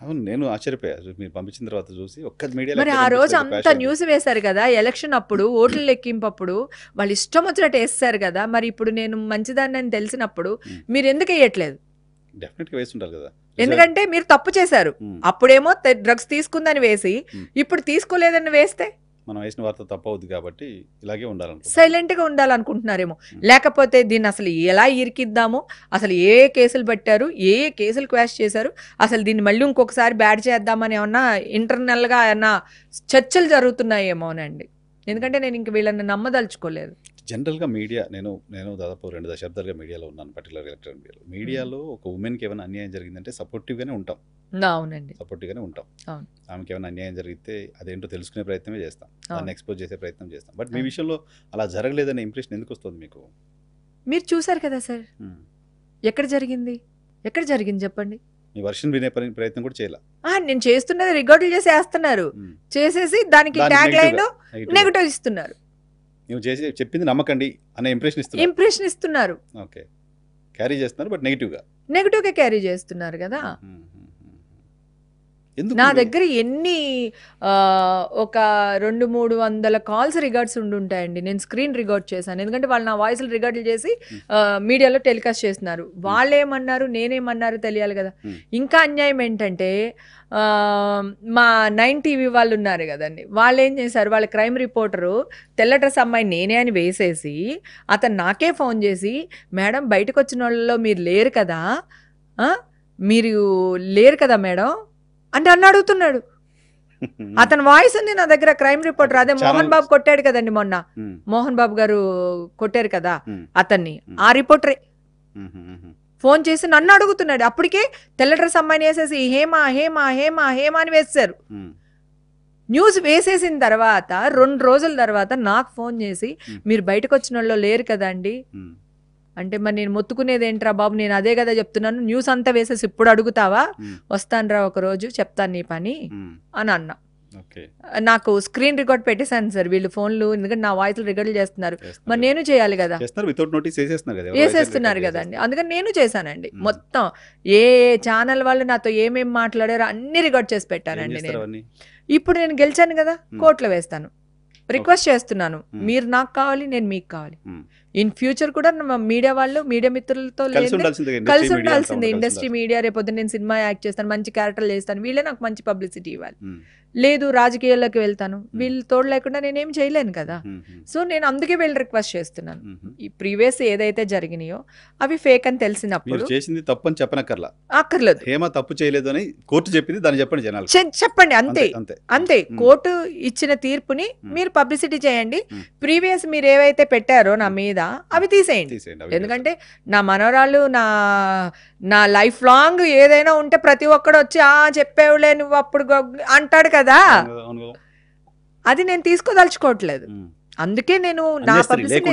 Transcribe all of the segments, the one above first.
అవును, నేను ఆశ్చర్యపోయా మీరు పంపించిన తర్వాత చూసి. ఒక్క మీడియా మరి ఆ రోజు అంత న్యూస్ వేశారు కదా ఎలక్షన్ అప్పుడు, ఓట్ల లెక్కింపు అప్పుడు వాళ్ళు ఇష్టం వచ్చినట్టు వేస్తారు కదా. మరి ఇప్పుడు నేను మంచిదాన్ని అని తెలిసినప్పుడు మీరు ఎందుకు వేయట్లేదు? డెఫినెట్గా వేస్తుంటారు కదా. ఎందుకంటే మీరు తప్పు చేశారు. అప్పుడేమో డ్రగ్స్ తీసుకుందని వేసి ఇప్పుడు తీసుకోలేదని వేస్తే మనం వేసిన వార్త తప్పు అవుద్ది కాబట్టి ఇలాగే ఉండాలనుకుంటున్నాం. సైలెంట్గా ఉండాలనుకుంటున్నారేమో. లేకపోతే దీన్ని అసలు ఎలా ఇరికిద్దాము, అసలు ఏ కేసులు పెట్టారు, ఏ కేసులు క్వాష్ చేశారు, అసలు దీన్ని మళ్ళీ ఇంకొకసారి బ్యాడ్ చేద్దామని ఏమన్నా ఇంటర్నల్గా ఏమన్నా చర్చలు జరుగుతున్నాయేమోనండి. ఎందుకంటే నేను ఇంక వీళ్ళని నమ్మదలుచుకోలేదు. జనరల్గా మీడియా, నేను దాదాపు 2 దశాబ్దాలుగా మీడియాలో ఉన్నాను, పర్టికులర్ ఎలక్ట్రానిక్ మీడియాలో. మీడియాలో ఒక ఉమెన్కి ఏమైనా అన్యాయం జరిగిందంటే సపోర్టివ్గానే ఉంటాం. అవునండి, సపోర్టివ్గానే ఉంటాం. అవును. ఆమెకి ఏమైనా అన్యాయం జరిగితే అదేంటో తెలుసుకునే ప్రయత్నమే చేస్తాం, దాన్ని ఎక్స్పోజ్ చేసే ప్రయత్నం చేస్తాం. బట్ మీ విషయంలో అలా జరగలేదనే ఇంప్రెషన్ ఎందుకు వస్తుంది మీకు? మీరు చూసారు కదా సార్, ఎక్కడ జరిగింది చెప్పండి. మీ వర్షన్ వినే ప్రయత్నం కూడా చేయాల. నేను చేస్తున్నది రికార్డులు చేసి వేస్తున్నారు, చేసేసి దానికి ట్యాగ్ లైన్ నెగటివ్ ఇస్తున్నారు. నువ్వు చేసి చెప్పింది నమ్మకండి అనే ఇంప్రెషన్ ఇస్తున్నారు. ఓకే, క్యారీ చేస్తున్నారు, బట్ నెగటివ్గా క్యారీ చేస్తున్నారు కదా. నా దగ్గర ఎన్ని ఒక 200-300 కాల్స్ రికార్డ్స్ ఉండుంటాయండి. నేను స్క్రీన్ రికార్డ్ చేశాను, ఎందుకంటే వాళ్ళు నా వాయిస్లు రికార్డులు చేసి మీడియాలో టెలికాస్ట్ చేస్తున్నారు. వాళ్ళు ఏమన్నారు, నేనేమన్నారు తెలియాలి కదా. ఇంకా అన్యాయం ఏంటంటే మా 9 టీవీ వాళ్ళు ఉన్నారు కదండి, వాళ్ళు ఏం చేశారు, వాళ్ళ క్రైమ్ రిపోర్టరు తెల్ల డ్రెస్ అమ్మాయి నేనే అని వేసేసి అతను నాకే ఫోన్ చేసి, మేడం బయటకు వచ్చిన వాళ్ళలో మీరు లేరు కదా, మీరు లేరు కదా మేడం అంటే అన్న అడుగుతున్నాడు. అతని వాయిస్ ఉంది నా దగ్గర, క్రైమ్ రిపోర్టర్. అదే మోహన్ బాబు కొట్టాడు కదండి మొన్న, మోహన్ బాబు గారు కొట్టారు కదా అతన్ని, ఆ రిపోర్టరే ఫోన్ చేసి నన్ను అడుగుతున్నాడు. అప్పటికే తెల్ల డ్రెస్ అమ్మాయిని వేసేసి హేమా హేమా హేమా హేమా అని వేస్తారు. న్యూస్ వేసేసిన తర్వాత 2 రోజుల తర్వాత నాకు ఫోన్ చేసి, మీరు బయటకు వచ్చిన వాళ్ళు లేరు కదండి అంటే, మరి నేను మొత్తుకునేది ఏంట్రా బాబు, నేను అదే కదా చెప్తున్నాను, న్యూస్ అంతా వేసేసి ఇప్పుడు అడుగుతావా, వస్తానురా ఒకరోజు చెప్తాను నీ పని అని అన్నా. నాకు స్క్రీన్ రికార్డ్ పెట్టేశాను సార్ వీళ్ళు ఫోన్లు, ఎందుకంటే నా వాయిస్లు రికార్డులు చేస్తున్నారు, మరి నేను చేయాలి కదా, వేసేస్తున్నారు కదండి. అందుకని నేను చేశానండి. మొత్తం ఏ ఛానల్ వాళ్ళు నాతో ఏమేమి మాట్లాడారో అన్ని రికార్డ్ చేసి పెట్టానండి నేను. ఇప్పుడు నేను గెలిచాను కదా, కోర్టులో వేస్తాను, రిక్వెస్ట్ చేస్తున్నాను, మీరు నాకు కావాలి, నేను మీకు కావాలి. ఇన్ ఫ్యూచర్ కూడా మీడియా వాళ్ళు, మీడియా మిత్రులతో కలిసి ఉండాల్సిందే. ఇండస్ట్రీ మీడియా, రేపొద్దు నేను సినిమా యాక్ట్ చేస్తాను, మంచి క్యారెక్టర్లు చేస్తాను, వీళ్ళే నాకు మంచి పబ్లిసిటీ ఇవ్వాలి. లేదు రాజకీయాల్లోకి వెళ్తాను, వీళ్ళు తోడు లేకుండా నేనేం చేయలేను కదా. సో నేను అందుకే వీళ్ళు రిక్వెస్ట్ చేస్తున్నాను, ఈ ప్రీవియస్ ఏదైతే జరిగినాయో అవి ఫేక్ అని తెలిసినప్పుడు చేసింది తప్పు అని చెప్పనక్కర్లా, అక్కర్లేదు, హేమ తప్పు చేయలేదు అని కోర్టు చెప్పింది, దాన్ని చెప్పండి జనాలు, చెప్పండి అంతే అంతే. కోర్టు ఇచ్చిన తీర్పుని మీరు పబ్లిసిటీ చేయండి, ప్రీవియస్ మీరు ఏవైతే పెట్టారో నా మీద అవి తీసేయండి. ఎందుకంటే నా మనవరాళ్ళు, నా లైఫ్ లాంగ్ ఏదైనా ఉంటే ప్రతి ఒక్కడు వచ్చి చెప్పేవులే నువ్వు అప్పుడు అంటాడు కదా, అది నేను తీసుకోదలుచుకోవట్లేదు. అందుకే నేను నా పబ్లిసిటీ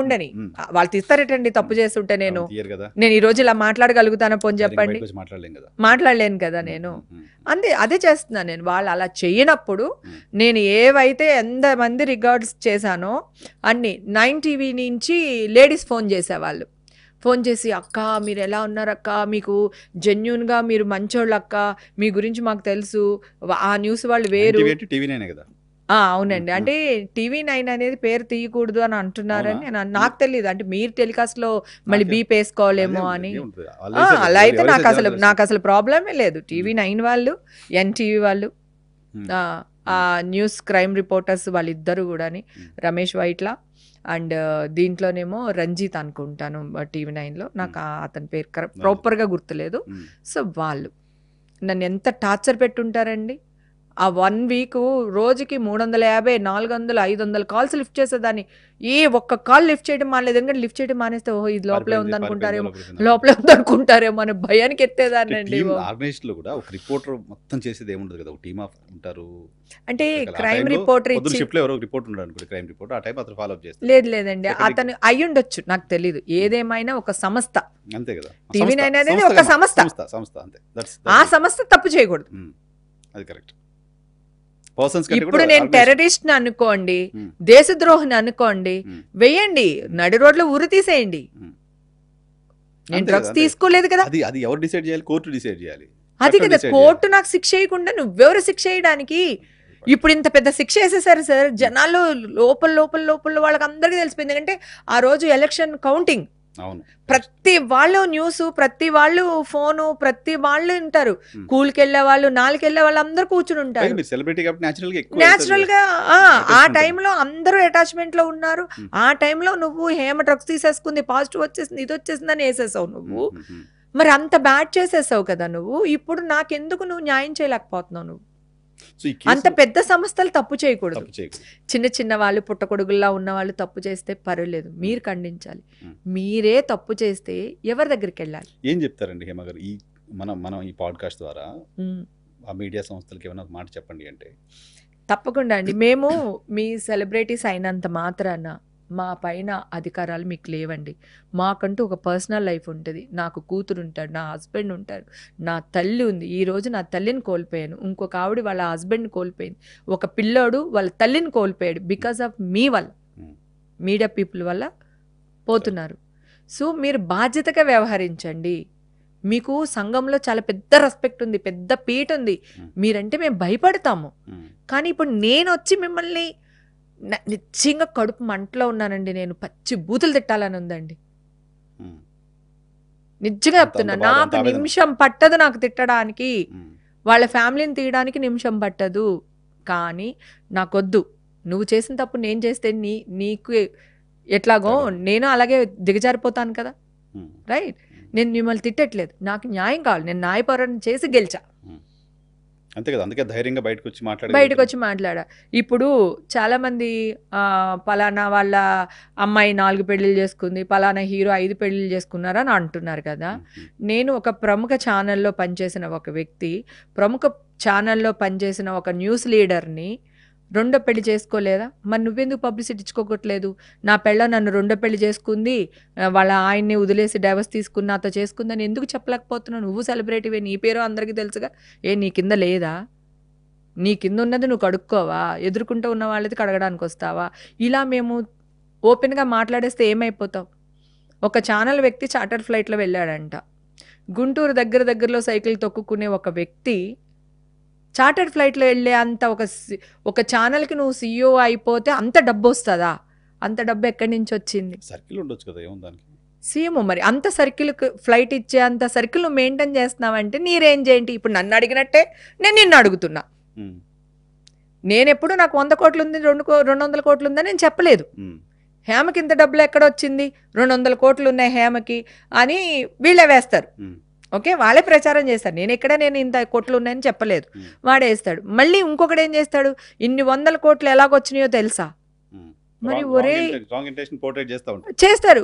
ఉండని, వాళ్ళు తీస్తారేటండి తప్పు చేస్తుంటే. నేను ఈ రోజు ఇలా మాట్లాడగలుగుతాను పోని చెప్పండి, మాట్లాడలేను కదా నేను. అదే చేస్తున్నాను నేను. వాళ్ళు అలా చేయనప్పుడు నేను ఏవైతే ఎంతమంది రికార్డ్స్ చేశానో అన్ని 9 టీవీ నుంచి లేడీస్ ఫోన్ చేసేవాళ్ళు, ఫోన్ చేసి అక్క మీరు ఎలా ఉన్నారక్క, మీకు జెన్యూన్గా మీరు మంచోళ్ళు అక్క, మీ గురించి మాకు తెలుసు, ఆ న్యూస్ వాళ్ళు వేరు. అవునండి, అంటే TV9 అనేది పేరు తీయకూడదు అని అంటున్నారని నాకు తెలియదు. అంటే మీరు టెలికాస్ట్ లో మళ్ళీ బీప్ వేసుకోవాలేమో అని. అలా అయితే నాకు అసలు ప్రాబ్లమే లేదు. TV9 వాళ్ళు, NTV వాళ్ళు, ఆ న్యూస్ క్రైమ్ రిపోర్టర్స్ వాళ్ళిద్దరు కూడా, రమేష్ వైట్ల అండ్ దీంట్లోనేమో రంజిత్ అనుకుంటాను TV9లో, నాకు అతని పేరు ప్రాపర్గా గుర్తులేదు. సో వాళ్ళు నన్ను ఎంత టార్చర్ పెట్టుంటారండి. ఆ 1 వీక్ రోజుకి 350, 400, 500 కాల్స్ లిఫ్ట్ చేసేదాన్ని. ఏ ఒక్క కాల్ లిఫ్ట్ చేయడం మానేది, ఎందుకంటే లిఫ్ట్ చేయడం మానేస్తే ఓహో ఇది లోపలే ఉందనుకుంటారేమో అనే భయానికి ఎత్తేదాన్ని అండి. అంటే క్రైమ్ రిపోర్టర్ లేదండి, అతను అయ్యుండొచ్చు, నాకు తెలీదు. ఏదేమైనా ఒక సంస్థ, TV9 అనేది ఒక సంస్థ, ఆ సంస్థ తప్పు చేయకూడదు. ఇప్పుడు నేను టెర్రరిస్ట్ అనుకోండి, దేశద్రోహిని అనుకోండి, వెయ్యండి, నడి రోడ్లో ఉరి తీసేయండి, నేను అంతే డ్రగ్స్ కదా, అంతే. తీసుకోలేదు కదా. అది అది ఎవరు డిసైడ్ చేయాలి? కోర్టు డిసైడ్ చేయాలి. అది చట్టం కదా, decide కోర్టు నాకు శిక్ష వేయకుండా నువ్వెవరు శిక్ష వేయడానికి? ఇప్పుడు ఇంత పెద్ద శిక్ష వేసేసారు సార్, జనాలు లోపల లోపల లోపల వాళ్ళకి అందరికీ తెలిసిపోయింది. ఎందుకంటే ఆ రోజు ఎలక్షన్ కౌంటింగ్, అవును. ప్రతి వాళ్ళు న్యూస్, ప్రతి వాళ్ళు ఫోను, ప్రతి వాళ్ళు ఉంటారు. కూలికి వెళ్ళే వాళ్ళు, నాలుగు వెళ్ళే వాళ్ళు అందరూ కూర్చుని ఉంటారు. పైగా మీరు సెలబ్రిటీ కాబట్టి న్యాచురల్గా ఎక్కువ న్యాచురల్ వెళ్తుంది గా ఆ Attachment టైంలో అందరూ అటాచ్మెంట్ లో ఉన్నారు. Hmm. ఆ టైంలో నువ్వు హేమ డ్రగ్స్ తీసేసుకుంది, పాజిటివ్ వచ్చేసింది, ఇది వచ్చేసిందని వేసేసావు నువ్వు. కదా. మరి అంత బ్యాడ్ చేసేసావు కదా నువ్వు. ఇప్పుడు నాకెందుకు నువ్వు న్యాయం చేయలేకపోతున్నావు? నువ్వు సో ఈ అంత కేసు పెద్ద సంస్థలు తప్పు చేయకూడదు. తప్పు చేయకూడదు. చిన్న చిన్న వాళ్ళు, పుట్టకొడుగుల్లా ఉన్న వాళ్ళు తప్పు చేస్తే పర్వాలేదు, మీరు ఖండించాలి. Hmm. మీరే తప్పు చేస్తే ఎవరి దగ్గరికి వెళ్ళాలి? ఏం చెప్తారండి హేమ గారు ఈ మనం ఈ పాడ్కాస్ట్ ద్వారా Hmm. ఆ మీడియా సంస్థలకి ఏమైనా ఒక మాట చెప్పండి అంటే? తప్పకుండా అండి. మేము మీ సెలబ్రిటీస్ అయినంత మాత్రాన మా పైన అధికారాలు మీకు లేవండి. మాకంటూ ఒక పర్సనల్ లైఫ్ ఉంటుంది. నాకు కూతురు ఉంటాడు, నా హస్బెండ్ ఉంటారు, నా తల్లి ఉంది. ఈరోజు నా తల్లిని కోల్పోయాను, ఇంకొక ఆవిడ వాళ్ళ హస్బెండ్ని కోల్పోయింది, ఒక పిల్లోడు వాళ్ళ తల్లిని కోల్పోయాడు బికాస్ ఆఫ్ మీ వల్ల, మీడియా పీపుల్ వల్ల పోతున్నారు. సో మీరు బాధ్యతగా వ్యవహరించండి. మీకు సంఘంలో చాలా పెద్ద రెస్పెక్ట్ ఉంది, పెద్ద పీట ఉంది, మీరంటే మేము భయపడతాము. కానీ ఇప్పుడు నేను వచ్చి మిమ్మల్ని నిజంగా కడుపు మంటలో ఉన్నానండి, నేను పచ్చి బూతులు తిట్టాలని ఉందండి. నిజంగా చెప్తున్నా, అంత బాధ, నాకు అంత ఆవేదన. నిమిషం పట్టదు నాకు తిట్టడానికి, వాళ్ళ ఫ్యామిలీని తీయడానికి నిమిషం పట్టదు. కానీ నాకొద్దు, నువ్వు చేసిన తప్పు నేను చేస్తే నీకు ఎట్లాగో నేను అలాగే దిగజారిపోతాను కదా. రైట్, నేను మిమ్మల్ని తిట్టట్లేదు, నాకు న్యాయం కావాలి, నేను న్యాయపరం చేసి గెలిచా, అంతే కదా. అందుకే ధైర్యంగా బయటకు వచ్చి బయటకు వచ్చి మాట్లాడా. ఇప్పుడు చాలామంది పలానా వాళ్ళ అమ్మాయి 4 పెళ్ళిళ్ళు చేసుకుంది, పలానా హీరో 5 పెళ్ళిళ్ళు చేసుకున్నారా అని అంటున్నారు కదా. నేను ఒక ప్రముఖ ఛానల్లో పనిచేసిన ఒక వ్యక్తి, ప్రముఖ ఛానల్లో పనిచేసిన ఒక న్యూస్ లీడర్ని రెండో పెళ్లి చేసుకోలేదా? మరి నువ్వెందుకు పబ్లిసిటీ ఇచ్చుకోకట్లేదు? నా పెళ్ళ నన్ను రెండో పెళ్లి చేసుకుంది, వాళ్ళ ఆయన్ని వదిలేసి డైవర్స్ తీసుకుని నాతో చేసుకుందని ఎందుకు చెప్పలేకపోతున్నావు? నువ్వు సెలబ్రిటీవే, నీ పేరు అందరికీ తెలుసుగా. నీ కింద లేదా? నీ కింద ఉన్నది నువ్వు కడుక్కోవా? ఎదుర్కొంటూ ఉన్న వాళ్ళది కడగడానికి వస్తావా? ఇలా మేము ఓపెన్గా మాట్లాడేస్తే ఏమైపోతావు? ఒక ఛానల్ వ్యక్తి చార్టర్ ఫ్లైట్లో వెళ్ళాడంట. గుంటూరు దగ్గరలో సైకిల్ తొక్కుకునే ఒక వ్యక్తి చార్టర్డ్ ఫ్లైట్లో వెళ్ళే అంత ఒక ఛానల్కి నువ్వు CEO అయిపోతే అంత డబ్బు వస్తుందా? అంత డబ్బు ఎక్కడి నుంచి వచ్చింది? సర్కిల్ ఉండొచ్చు కదా, ఏమో దానికి. సీఎం మరి అంత సర్కిల్కి ఫ్లైట్ ఇచ్చే అంత సర్కిల్ నువ్వు మెయింటైన్ చేస్తున్నావంటే నీ రేంజ్ ఏంటి? ఇప్పుడు నన్ను అడిగినట్టే నేను నిన్ను అడుగుతున్నా. నేను ఎప్పుడు నాకు 100 కోట్లు ఉంది, 200 కోట్లు ఉందని నేను చెప్పలేదు. హేమకి ఇంత డబ్బులు ఎక్కడొచ్చింది, 200 కోట్లు ఉన్నాయి హేమకి అని వీళ్ళే వేస్తారు. ఓకే, వాళ్ళే ప్రచారం చేస్తారు. నేను ఇంత కోట్లు ఉన్నాయని చెప్పలేదు, వాడేస్తాడు. మళ్ళీ ఇంకొకటి ఏం చేస్తాడు, ఇన్ని 100 కోట్లు ఎలాగొచ్చినాయో తెలుసా? మరి ఒరే చేస్తారు.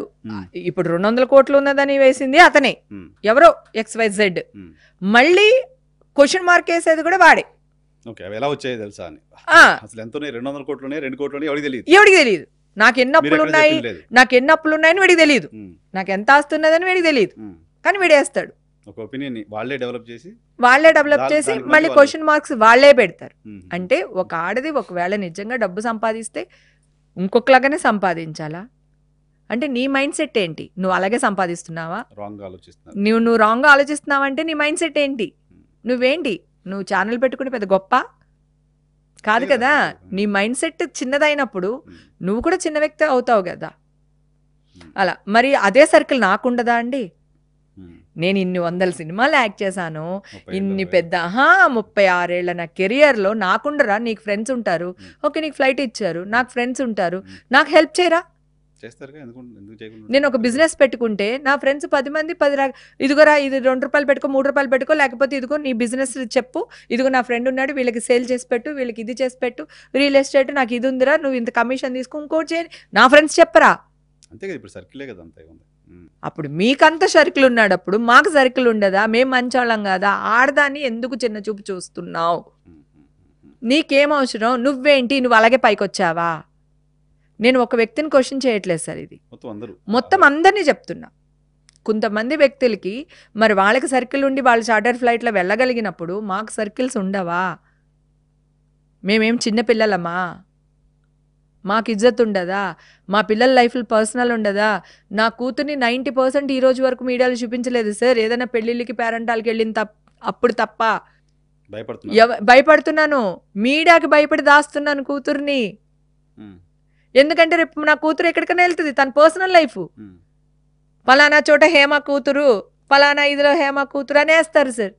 ఇప్పుడు 200 కోట్లు ఉన్నదని వేసింది అతనే, ఎవరో XYZ. మళ్ళీ క్వశ్చన్ మార్క్ వేసేది కూడా వాడే. ఎలా వచ్చాయి తెలుసా అని. అసలు ఎంత 200 కోట్లు 2 కోట్లు ఎవరికి తెలియదు. నాకు ఎన్ని అప్పులు ఉన్నాయని వీడికి తెలియదు, నాకు ఎంత ఆస్తున్నదని వీడికి తెలియదు. కానీ వీడేస్తాడు. ఒక ఒపీనియన్ వాళ్ళే డెవలప్ చేసి మళ్ళీ క్వశ్చన్ మార్క్స్ వాళ్ళే పెడతారు. అంటే ఒక ఆడది ఒకవేళ నిజంగా డబ్బు సంపాదిస్తే ఇంకొకలాగానే సంపాదించాలా? అంటే నీ మైండ్ సెట్ ఏంటి? నువ్వు అలాగే సంపాదిస్తున్నావా? నువ్వు రాంగ్ ఆలోచిస్తున్నావా? అంటే నీ మైండ్ సెట్ ఏంటి? నువ్వేంటి? నువ్వు ఛానల్ పెట్టుకుని పెద్ద గొప్ప కాదు కదా. నీ మైండ్ సెట్ చిన్నదైనప్పుడు నువ్వు కూడా చిన్న వ్యక్తి అవుతావు కదా. అలా మరి అదే సర్కిల్ నాకుండదా అండి? నేను ఇన్ని 100 సినిమాలు యాక్ట్ చేశాను, ఇన్ని పెద్ద 36 ఏళ్ల నా కెరియర్లో నాకుండరా? నీకు ఫ్రెండ్స్ ఉంటారు, ఓకే, నీకు ఫ్లైట్ ఇచ్చారు, నాకు ఫ్రెండ్స్ ఉంటారు, నాకు హెల్ప్ చేయరా? నేను ఒక బిజినెస్ పెట్టుకుంటే నా ఫ్రెండ్స్ 10 మంది 10 ఇదిగోరా, ఇది 2 రూపాయలు పెట్టుకో, 3 రూపాయలు పెట్టుకో, లేకపోతే ఇదిగో నీ బిజినెస్ చెప్పు, ఇదిగో నా ఫ్రెండ్ ఉన్నాడు, వీళ్ళకి సేల్ చేసి పెట్టు, వీళ్ళకి ఇది చేసి పెట్టు, రియల్ ఎస్టేట్ నాకు ఇది ఉందిరా, నువ్వు ఇంత కమిషన్ తీసుకో, ఇంకోటి చేయండి, నా ఫ్రెండ్స్ చెప్పరా? అంతే కదా, ఇప్పుడు సర్కిలే కదా అంతే. అప్పుడు మీకంత సర్కిల్ ఉన్నాడప్పుడు మాకు సర్కిల్ ఉండదా? మేము మంచోళ్ళం కదా? ఆడదాన్ని ఎందుకు చిన్న చూపు చూస్తున్నావు? నీకేం అవసరం? నువ్వేంటి? నువ్వు అలాగే పైకి వచ్చావా? నేను ఒక వ్యక్తిని క్వశ్చన్ చేయట్లేదు సార్, ఇది మొత్తం అందరినీ చెప్తున్నా. కొంతమంది వ్యక్తులకి మరి వాళ్ళకి సర్కిల్ ఉండి వాళ్ళు చార్టర్ ఫ్లైట్లో వెళ్ళగలిగినప్పుడు మాకు సర్కిల్స్ ఉండవా? మేమేం చిన్నపిల్లలమ్మా? మాకు ఇజ్జత్ ఉండదా? మా పిల్లల లైఫ్‌లో పర్సనల్ ఉండదా? నా కూతుర్ని 90% ఈ రోజు వరకు మీడియాలో చూపించలేదు సార్. ఏదైనా పెళ్ళిళ్ళకి, పేరంటాలకెళ్ళిన అప్పుడు తప్ప. భయపడుతున్నారు. భయపడుతున్నాను. మీడియాకి భయపడి దాస్తున్నాను కూతుర్ని. హ్మ్. ఎందుకంటే రేపు నా కూతురు ఎక్కడికైనా వెళ్తది. తన పర్సనల్ లైఫ్. హ్మ్. పలానా చోట హేమ కూతురు, పలానా ఇదిలో హేమ కూతురు అనేస్తారు సార్.